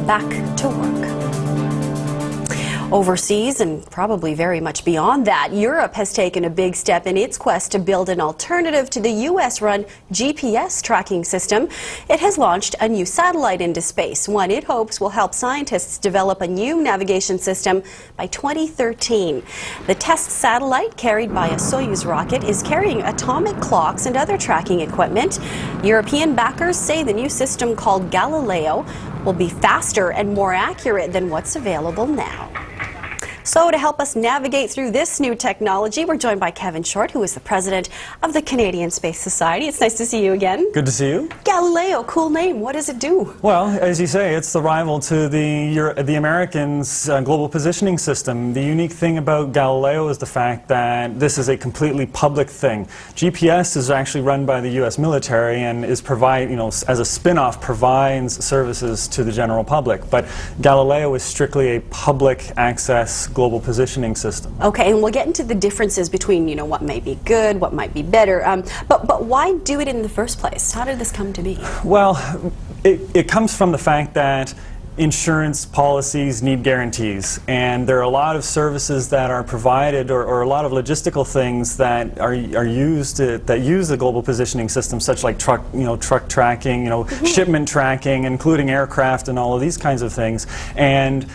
back to work. Overseas, and probably very much beyond that, Europe has taken a big step in its quest to build an alternative to the US-run GPS tracking system. It has launched a new satellite into space, one it hopes will help scientists develop a new navigation system by 2013. The test satellite, carried by a Soyuz rocket, is carrying atomic clocks and other tracking equipment. European backers say the new system, called Galileo, will be faster and more accurate than what's available now. So to help us navigate through this new technology, we're joined by Kevin Shortt, who is the president of the Canadian Space Society. It's nice to see you again. Good to see you. Galileo, cool name. What does it do? Well, as you say, it's the rival to the Americans' global positioning system. The unique thing about Galileo is the fact that this is a completely public thing. GPS is actually run by the U.S. military and is as a spin-off, provides services to the general public. But Galileo is strictly a public access global positioning system. Okay, and we'll get into the differences between, what might be good, what might be better. But why do it in the first place? How did this come to be? Well, it comes from the fact that insurance policies need guarantees, and there are a lot of services that are provided, or a lot of logistical things that are used that use the global positioning system, such like truck tracking, shipment tracking, including aircraft and all of these kinds of things. And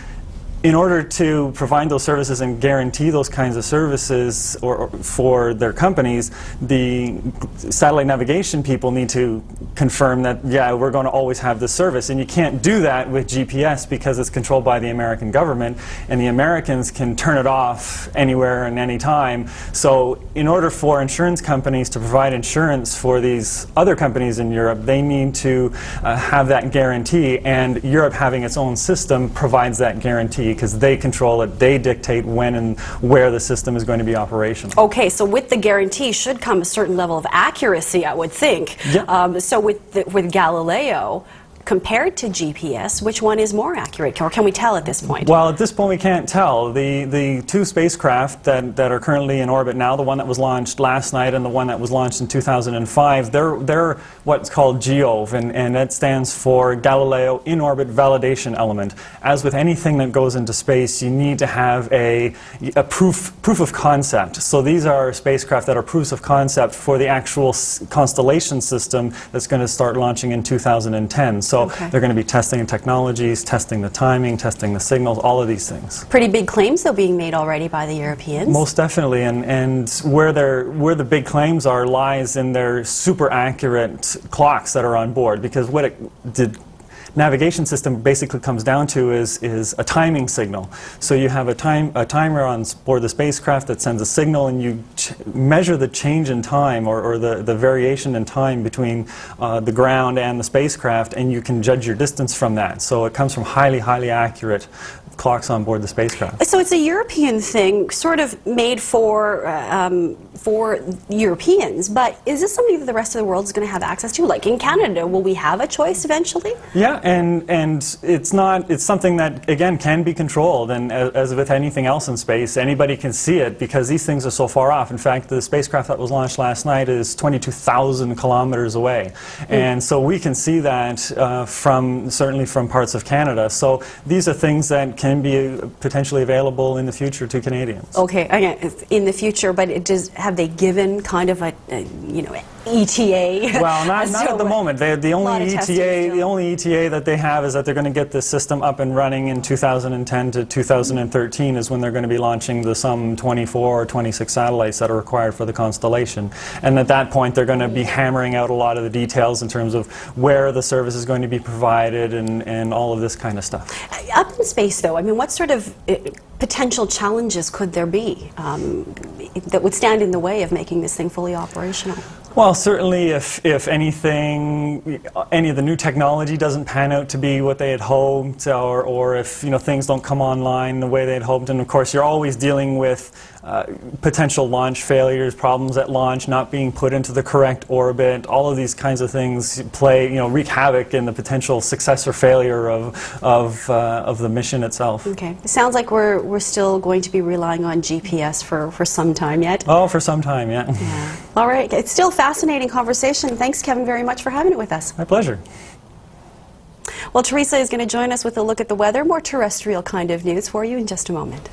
in order to provide those services and guarantee those kinds of services for their companies, the satellite navigation people need to confirm that, yeah, we're going to always have this service. And you can't do that with GPS because it's controlled by the American government, and the Americans can turn it off anywhere and any time. So in order for insurance companies to provide insurance for these other companies in Europe, they need to have that guarantee, and Europe, having its own system, provides that guarantee, because they control it, they dictate when and where the system is going to be operational. Okay, so with the guarantee should come a certain level of accuracy, I would think. Yeah. So with Galileo, compared to GPS, which one is more accurate, or can we tell at this point? Well, at this point we can't tell. The two spacecraft that are currently in orbit now, the one that was launched last night and the one that was launched in 2005, they're what's called GEOV, and that stands for Galileo In-Orbit Validation Element. As with anything that goes into space, you need to have a proof of concept. So these are spacecraft that are proofs of concept for the actual constellation system that's going to start launching in 2010. So they're going to be testing technologies, testing the timing, testing the signals, all of these things. Pretty big claims, though, being made already by the Europeans. Most definitely, and where the big claims are lies in their super accurate clocks that are on board, because what the navigation system basically comes down to is a timing signal. So you have a timer on board the spacecraft that sends a signal, and you measure the change in time, or the variation in time between the ground and the spacecraft, and you can judge your distance from that. So it comes from highly accurate clocks on board the spacecraft. So it's a European thing, sort of made for Europeans, but is this something that the rest of the world is going to have access to? Like in Canada, will we have a choice eventually? Yeah, and it's something that, again, can be controlled, and as with anything else in space, anybody can see it because these things are so far off. In fact, the spacecraft that was launched last night is 22,000 kilometers away, and so we can see that certainly from parts of Canada. So these are things that can be potentially available in the future to Canadians. Okay, in the future, but have they given kind of a ETA? Well, not at the moment. The only ETA that they have is that they're going to get this system up and running in 2010 to 2013 is when they're going to be launching the some 24 or 26 satellites that are required for the constellation. And at that point, they're going to be hammering out a lot of the details in terms of where the service is going to be provided and all of this kind of stuff. Up in space, though, I mean, what sort of potential challenges could there be that would stand in the way of making this thing fully operational? Well, certainly if anything, any of the new technology doesn't pan out to be what they had hoped, or if things don't come online the way they had hoped, and of course you're always dealing with potential launch failures, problems at launch, not being put into the correct orbit, all of these kinds of things wreak havoc in the potential success or failure of the mission itself. Okay, it sounds like we're still going to be relying on GPS for some time yet. Oh, for some time, yeah. All right, it's still a fascinating conversation. Thanks, Kevin, very much for having it with us. My pleasure. Well, Teresa is going to join us with a look at the weather, more terrestrial kind of news for you in just a moment.